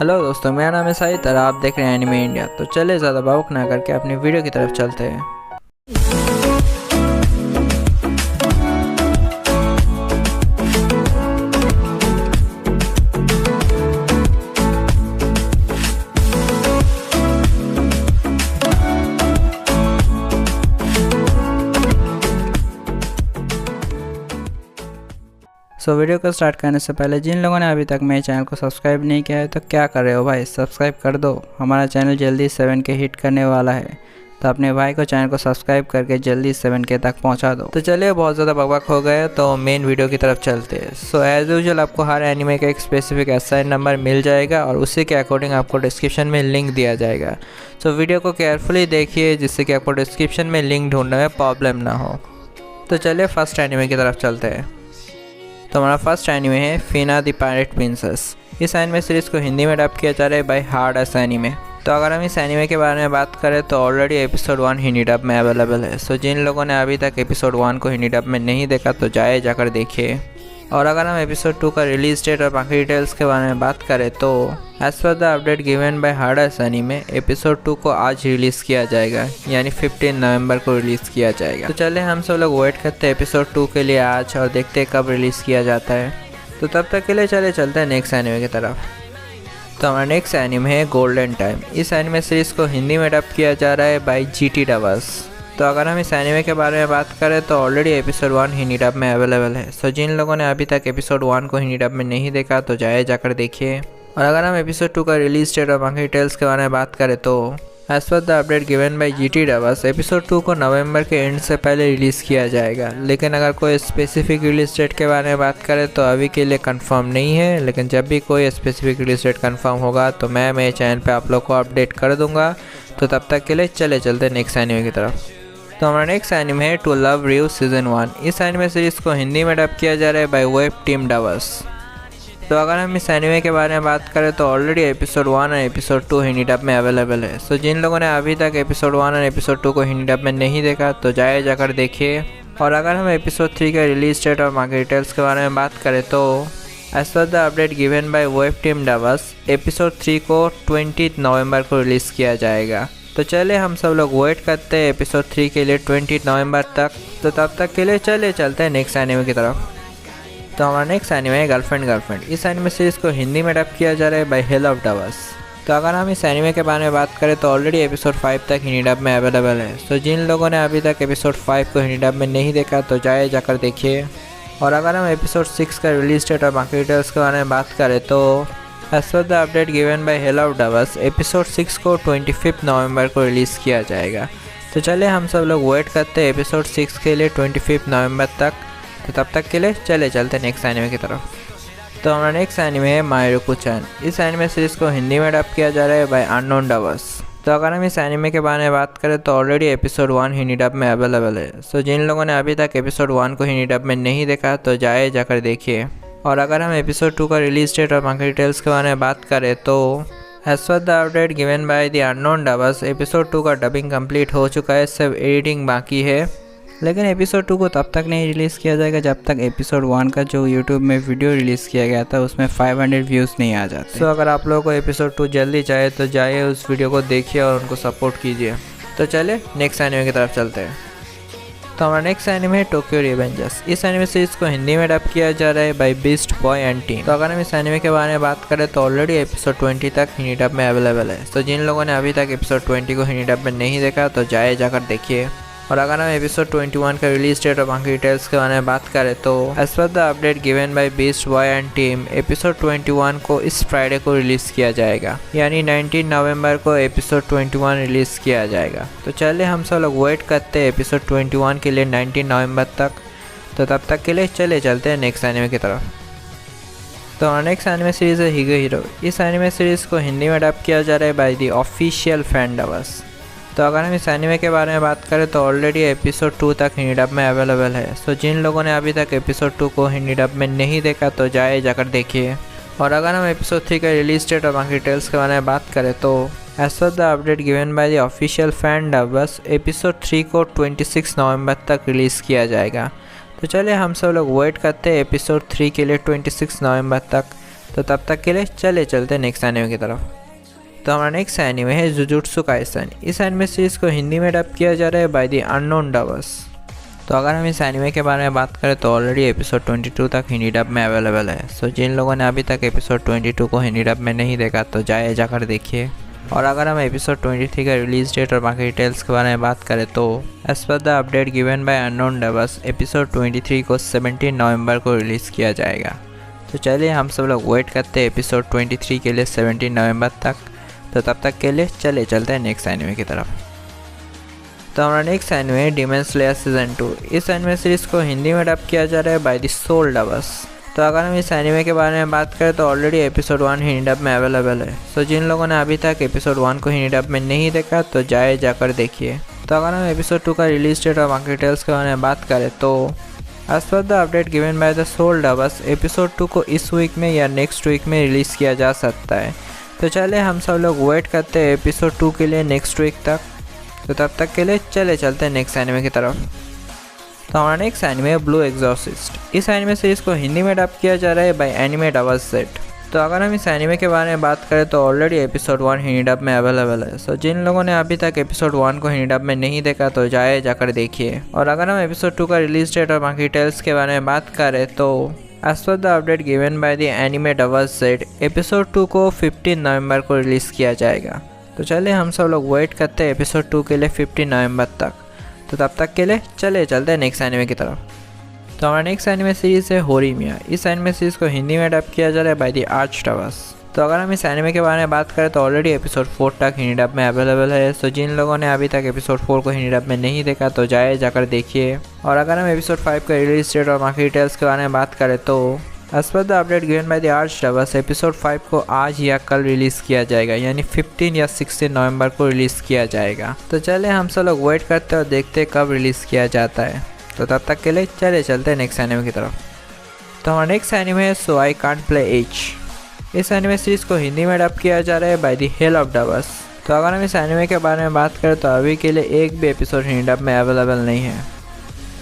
Hello दोस्तों, मेरा नाम है साहिद और आप देख रहे हैं एनिमे इंडिया। तो चले ज़्यादा भावुक ना करके अपनी वीडियो की तरफ चलते हैं। वीडियो को स्टार्ट करने से पहले जिन लोगों ने अभी तक मेरे चैनल को सब्सक्राइब नहीं किया है तो क्या कर रहे हो भाई, सब्सक्राइब कर दो। हमारा चैनल जल्दी 7K हिट करने वाला है, तो अपने भाई को चैनल को सब्सक्राइब करके जल्दी 7K तक पहुंचा दो। तो चलिए, बहुत ज़्यादा बकवाक हो गए तो मेन वीडियो की तरफ चलते हैं। एज यूजुअल आपको हर एनिमे का एक स्पेसिफिक एसआईएन नंबर मिल जाएगा और उसी के अकॉर्डिंग आपको डिस्क्रिप्शन में लिंक दिया जाएगा। वीडियो को केयरफुली देखिए जिससे कि आपको डिस्क्रिप्शन में लिंक ढूंढने में प्रॉब्लम ना हो। तो चलिए फर्स्ट एनिमे की तरफ चलते हैं। तो हमारा फर्स्ट एनिमे है फीना द पायरेट प्रिंसेस। इस एनिमे सीरीज़ को हिंदी में डब किया जा रहा है बाय हार्ड एस एनिमे। तो अगर हम इस एनिमे के बारे में बात करें तो ऑलरेडी एपिसोड 1 हिंदी डब में अवेलेबल है। जिन लोगों ने अभी तक एपिसोड 1 को हिंदी डब में नहीं देखा तो जाकर देखिए। और अगर हम एपिसोड 2 का रिलीज डेट और बाकी डिटेल्स के बारे में बात करें तो as per the update given by hard S anime episode 2 को आज रिलीज़ किया जाएगा, यानी 15 नवंबर को रिलीज़ किया जाएगा। तो चले हम सब लोग वेट करते हैं एपिसोड 2 के लिए आज और देखते हैं कब रिलीज़ किया जाता है। तो तब तक के लिए चलते हैं नेक्स्ट एनिमे की तरफ। तो हमारा नेक्स्ट एनिमे है गोल्डन टाइम। इस एनिमे सीरीज़ को हिंदी में डब किया जा रहा है बाय GT डबर्स। तो अगर हम इस एनिमे के बारे में बात करें तो ऑलरेडी एपिसोड 1 हिंदी डब में अवेलेबल है। जिन लोगों ने अभी तक एपिसोड 1 को हिंदी डब में नहीं देखा तो जाकर देखिए। और अगर हम एपिसोड 2 का रिलीज डेट और बाकी डिटेल्स के बारे में बात करें तो as per the update given by GT dubbers episode 2 को नवंबर के एंड से पहले रिलीज़ किया जाएगा। लेकिन अगर कोई स्पेसिफिक रिलीज डेट के बारे में बात करें तो अभी के लिए कंफर्म नहीं है, लेकिन जब भी कोई स्पेसिफिक रिलीज डेट कंफर्म होगा तो मैं मेरे चैनल पे आप लोग को अपडेट कर दूंगा। तो तब तक के लिए चलते नेक्स्ट एनिमे की तरफ। तो हमारा नेक्स्ट एनिमे है टू लव यू सीजन 1। इस एनिमे सीरीज़ को हिंदी में डब किया जा रहा है बाय वेब टीम डबर्स। तो अगर हम इस एनिमे के बारे में बात करें तो ऑलरेडी एपिसोड 1 और एपिसोड 2 हिंदी डब में अवेलेबल है। जिन लोगों ने अभी तक एपिसोड 1 और एपिसोड 2 को हिंदी डब में नहीं देखा तो जाकर देखिए। और अगर हम एपिसोड 3 का रिलीज डेट और बाकी डिटेल्स के बारे में बात करें तो as per the update given by web team dubbers episode 3 को 20 नवंबर को रिलीज़ किया जाएगा। तो चले हम सब लोग वेट करते हैं एपिसोड 3 के लिए 20 नवंबर तक। तो तब तक के लिए चलते हैं नेक्स्ट एनिमे की तरफ। तो हमारा नेक्स्ट एनिमे है गर्लफ्रेंड। इस एनिमे सीरीज़ को हिंदी में डब किया जा रहा है बाय हेल ऑफ डबर्स। तो अगर हम इस एनिमे के बारे में बात करें तो ऑलरेडी एपिसोड 5 तक हिंदी डब में अवेलेबल है। जिन लोगों ने अभी तक एपिसोड 5 को हिंदी डब में नहीं देखा तो जाकर देखिए। और अगर हम एपिसोड 6 का रिलीज डेट और बाकी डिटेल्स के बारे में बात करें तो as per the update given by hell of dubbers episode 6 को 25 नवंबर को रिलीज़ किया जाएगा। तो चलिए हम सब लोग वेट करते हैं एपिसोड 6 के लिए 25 नवंबर तक। तो तब तक के लिए चलते नेक्स्ट एनिमे की तरफ। तो हमारा नेक्स्ट एनिमे है मायरुको-चैन। इस एनिमे सीरीज़ को हिंदी में डब किया जा रहा है बाय अननोन डबर्स। तो अगर हम इस एनिमे के बारे में बात करें तो ऑलरेडी एपिसोड 1 हिंदी डब में अवेलेबल है। जिन लोगों ने अभी तक एपिसोड 1 को हिंदी डब में नहीं देखा तो जाकर देखिए। और अगर हम एपिसोड 2 का रिलीज डेट और बाकी डिटेल्स के बारे में बात करें तो as per the update given by the unknown dubbers episode 2 का डबिंग कंप्लीट हो चुका है, सिर्फ एडिटिंग बाकी है। लेकिन एपिसोड 2 को तब तक नहीं रिलीज़ किया जाएगा जब तक एपिसोड 1 का जो यूट्यूब में वीडियो रिलीज़ किया गया था उसमें 500 व्यूज़ नहीं आ जाते। अगर आप लोगों को एपिसोड 2 जल्दी चाहिए तो उस वीडियो को देखिए और उनको सपोर्ट कीजिए। तो चले नेक्स्ट एनिमे की तरफ चलते हैं। तो हमारा नेक्स्ट एनिमे है टोक्यो रिवेंजर्स। इस एनिमे सीरीज़ को हिंदी में डब किया जा रहा है by beast boy and team. तो अगर हम इस एनिमे के बारे में बात करें तो ऑलरेडी एपिसोड 20 तक हिंदी डब में अवेलेबल है। जिन लोगों ने अभी तक एपिसोड 20 को हिंदी डब में नहीं देखा तो जाकर देखिए। और अगर हम एपिसोड 21 का रिलीज डेट और बाकी डिटेल्स के बारे में बात करें तो as per the update given by beast boy and team episode 21 को इस फ्राइडे को रिलीज़ किया जाएगा, यानी 19 नवंबर को एपिसोड 21 रिलीज़ किया जाएगा। तो चलिए हम सब लोग वेट करते हैं एपिसोड 21 के लिए 19 नवंबर तक। तो तब तक के लिए चलते हैं नेक्स्ट एनिमे की तरफ। तो हमारा नेक्स्ट एनिमे सीरीज़ है हीगो हीरो। इस एनिमे सीरीज़ को हिंदी में डब किया जा रहा है bye the official fan dubbers. तो अगर हम इस एनिमे के बारे में बात करें तो ऑलरेडी एपिसोड 2 तक हिंदी डब में अवेलेबल है। जिन लोगों ने अभी तक एपिसोड 2 को हिंदी डब में नहीं देखा तो जाकर देखिए। और अगर हम एपिसोड 3 का रिलीज डेट और बाकी डिटेल्स के बारे में बात करें तो as per the update given by the official fan dubbers episode 3 को 26 नवंबर तक रिलीज़ किया जाएगा। तो चलिए हम सब लोग वेट करते हैं एपिसोड 3 के लिए 26 नवंबर तक। तो तब तक के लिए चले चलते नेक्स्ट एनिमे की तरफ। तो हमारा नेक्स्ट एनिमे है जुजुत्सु काइसन। इस एनिमे सीरीज़ को हिंदी में डब किया जा रहा है बाय द अननोन डबर्स। तो अगर हम इस एनिमे के बारे में बात करें तो ऑलरेडी एपिसोड 22 तक हिंदी डब में अवेलेबल है। सो जिन लोगों ने अभी तक एपिसोड 22 को हिंदी डब में नहीं देखा तो जाकर देखिए। और अगर हम एपिसोड 23 का रिलीज डेट और बाकी डिटेल्स के बारे में बात करें तो as per the update given by unknown dubbers episode 23 को 17 नवंबर को रिलीज़ किया जाएगा। तो चलिए हम सब लोग वेट करते हैं एपिसोड 23 के लिए 17 नवंबर तक। तो तब तक के लिए चले चलते हैं नेक्स्ट एनिमे की तरफ। तो हमारा नेक्स्ट एनिमे है डीमन स्लेयर सीजन 2। इस एनिमे सीरीज़ को हिंदी में डब किया जा रहा है बाय द सोल डबर्स। तो अगर हम इस एनिमे के बारे में बात करें तो ऑलरेडी एपिसोड 1 हिंदी डब में अवेलेबल है। सो जिन लोगों ने अभी तक एपिसोड 1 को हिंदी डब में नहीं देखा तो जाकर देखिए। तो अगर हम एपिसोड 2 का रिलीज डेट और बाकी डिटेल्स के बारे में बात करें तो as per the update given by the soul dubbers episode 2 को इस वीक में या नेक्स्ट वीक में रिलीज़ किया जा सकता है। तो चलिए हम सब लोग वेट करते हैं एपिसोड 2 के लिए नेक्स्ट वीक तक। तो तब तक के लिए चले चलते हैं नेक्स्ट एनिमे की तरफ। तो हमारा नेक्स्ट एनिमे है ब्लू एग्जॉर्सिस्ट। इस एनिमे सीरीज़ को हिंदी में डब किया जा रहा है बाय एनिमे डबर्स सेट। तो अगर हम इस एनिमे के बारे में बात करें तो ऑलरेडी एपिसोड 1 हिंदी डब में अवेलेबल है। सो जिन लोगों ने अभी तक एपिसोड 1 को हिंदी डब में नहीं देखा तो जाकर देखिए। और अगर हम एपिसोड 2 का रिलीज डेट और बाकी डिटेल्स के बारे में बात करें तो as per the update given by the anime dubbers set episode 2 को 15 नवंबर को रिलीज़ किया जाएगा। तो चलिए हम सब लोग वेट करते हैं एपिसोड 2 के लिए 15 नवंबर तक। तो तब तक के लिए चले चलते हैं नेक्स्ट एनिमे की तरफ। तो हमारा नेक्स्ट एनिमे सीरीज़ है होरीमिया। इस एनिमे सीरीज़ को हिंदी में डब किया जा रहा है बाय द आर्च डबर्स। तो अगर हम इस एनिमे के बारे में बात करें तो ऑलरेडी एपिसोड 4 तक हिंदी डब में अवेलेबल है। सो जिन लोगों ने अभी तक एपिसोड 4 को हिंदी डब में नहीं देखा तो जाकर देखिए। और अगर हम एपिसोड 5 का रिलीज डेट और बाकी डिटेल्स के बारे में बात करें तो as per the update given by the arch dubbers episode 5 को आज या कल रिलीज़ किया जाएगा, यानी 15 या 16 नवंबर को रिलीज़ किया जाएगा। तो चले हम सब लोग वेट करते हैं और देखते हैं कब रिलीज़ किया जाता है। तो तब तक के लिए चले चलते हैं नेक्स्ट एनिमे की तरफ। तो हमारा नेक्स्ट एनिमे है सो आई कांट प्ले एच। इस एनिमे सीरीज़ को हिंदी में डब किया जा रहा है by the hell of dubbers. तो अगर हम इस एनिमे के बारे में बात करें तो अभी के लिए एक भी एपिसोड हिंदी डब में अवेलेबल नहीं है।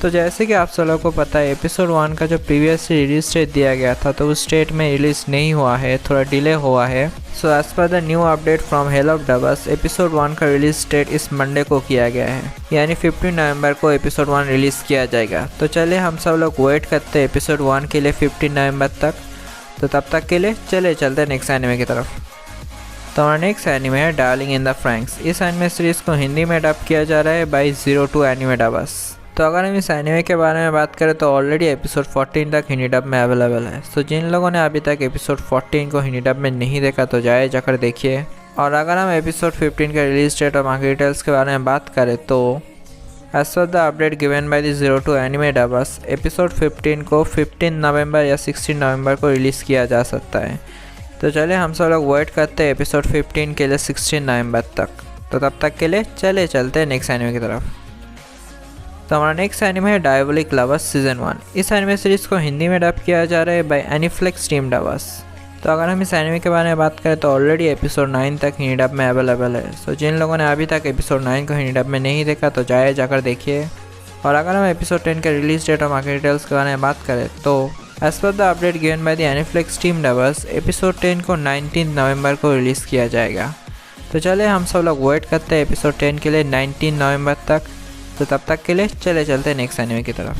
तो जैसे कि आप सब लोगों को पता है एपिसोड 1 का जो प्रीवियसली रिलीज डेट दिया गया था तो उस डेट में रिलीज़ नहीं हुआ है, थोड़ा डिले हुआ है। So as per the new update from hell of dubbers episode 1 का रिलीज डेट इस मंडे को किया गया है, यानी 15 नवंबर को एपिसोड 1 रिलीज़ किया जाएगा। तो चलिए हम सब लोग वेट करते हैं एपिसोड 1 के लिए 15 नवंबर तक। तो तब तक के लिए चले चलते हैं नेक्स्ट एनिमे की तरफ। तो हमारा नेक्स्ट एनिमे है डार्लिंग इन द फ्रैंक्स। इस एनिमे सीरीज़ को हिंदी में डब किया जा रहा है बाय 02 एनिमे डबर्स। तो अगर हम इस एनिमे के बारे में बात करें तो ऑलरेडी एपिसोड 14 तक हिंदी डब में अवेलेबल है। सो जिन लोगों ने अभी तक एपिसोड 14 को हिंदी डब में नहीं देखा तो जाकर देखिए। और अगर हम एपिसोड 15 का रिलीज डेट और बाकी डिटेल्स के बारे में बात करें तो as per the update given by the 02 anime dubbers episode 15 को 15 नवंबर या 16 नवंबर को रिलीज़ किया जा सकता है। तो चलिए हम सब लोग वेट करते हैं एपिसोड 15 के लिए 16 नवंबर तक। तो तब तक के लिए चले चलते हैं नेक्स्ट एनिमे की तरफ। तो हमारा नेक्स्ट एनिमे है डायबोलिक लवर्स सीजन 1। इस एनिमे सीरीज़ को हिंदी में डब किया जा रहा है बाय एनीफ्लेक्स टीम डबर्स। तो अगर हम इस एनिमे के बारे में बात करें तो ऑलरेडी एपिसोड 9 तक हिंदी डब में अवेलेबल है। सो जिन लोगों ने अभी तक एपिसोड 9 को हिंदी डब में नहीं देखा तो जाकर देखिए। और अगर हम एपिसोड 10 का रिलीज डेट और बाकी डिटेल्स के बारे में बात करें तो as per the update given by the Aniflex team dubbers episode 10 को 19 नवंबर को रिलीज़ किया जाएगा। तो चलिए हम सब लोग वेट करते हैं एपिसोड 10 के लिए 19 नवंबर तक। तो तब तक के लिए चले चलते हैं नेक्स्ट एनिमे की तरफ।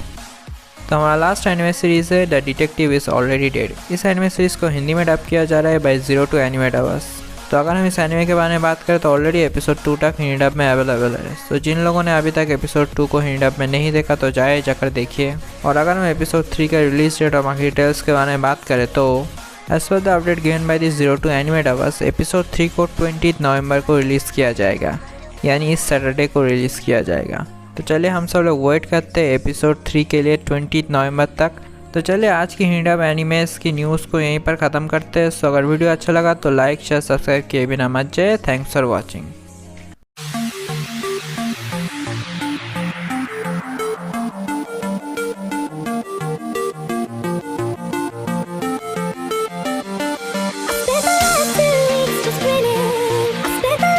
तो हमारा लास्ट एनिमे सीरीज़ है the detective is already dead. इस एनिमे सीरीज़ को हिंदी में डब किया जा रहा है बाय 02 एनिमे डबर्स। तो अगर हम इस एनिमे के बारे में बात करें तो ऑलरेडी एपिसोड 2 तक हिंदी डब में अवेलेबल है। तो जिन लोगों ने अभी तक एपिसोड 2 को हिंदी डब में नहीं देखा तो जाकर देखिए। और अगर हम एपिसोड 3 का रिलीज डेट और बाकी डिटेल्स के बारे में बात करें तो as per the update given by the 02 anime dubbers episode 3 को 20 नवंबर को रिलीज़ किया जाएगा, यानी इस सैटरडे को रिलीज़ किया जाएगा। तो चलिए हम सब लोग वेट करते हैं एपिसोड 3 के लिए 20 नवंबर तक। तो चलिए आज की हिंदी डब एनिमेस की न्यूज़ को यहीं पर ख़त्म करते हैं। सो अगर वीडियो अच्छा लगा तो लाइक शेयर सब्सक्राइब किए बिना मत जाइए। Thanks for watching.